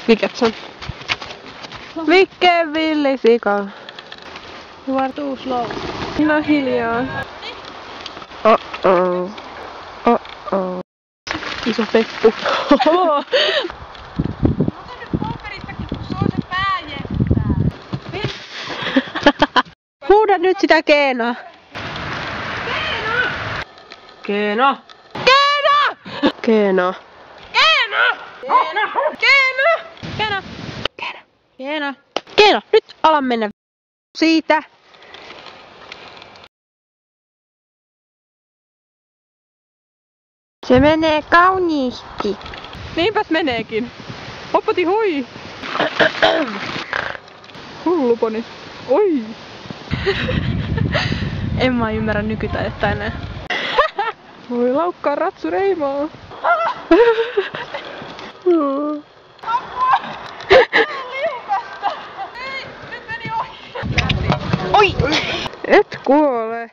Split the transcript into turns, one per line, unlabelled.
Viketson. Vikke villisika.
Vartuu slow.
No hiljaa. Oh-oh. Oh-oh. Iso peppu.
Ota nyt paperistakin, kun se on se pää jettää.
Huuda nyt sitä Keenaa.
Keena!
Keena! Keena.
Keena! Keena!
Keena.
Keena! Keena! Keena!
Keena. Nyt ala mennä siitä. Se menee kauniisti.
Niinpäs meneekin. Hoppati hui! Hulluponi. Oi! En mä ymmärrä nykytaidetta enää. Voi laukkaa ratsu reimaa. Apua! Liukasta! Ei! Nyt meni ohi!
Oi! Et kuole.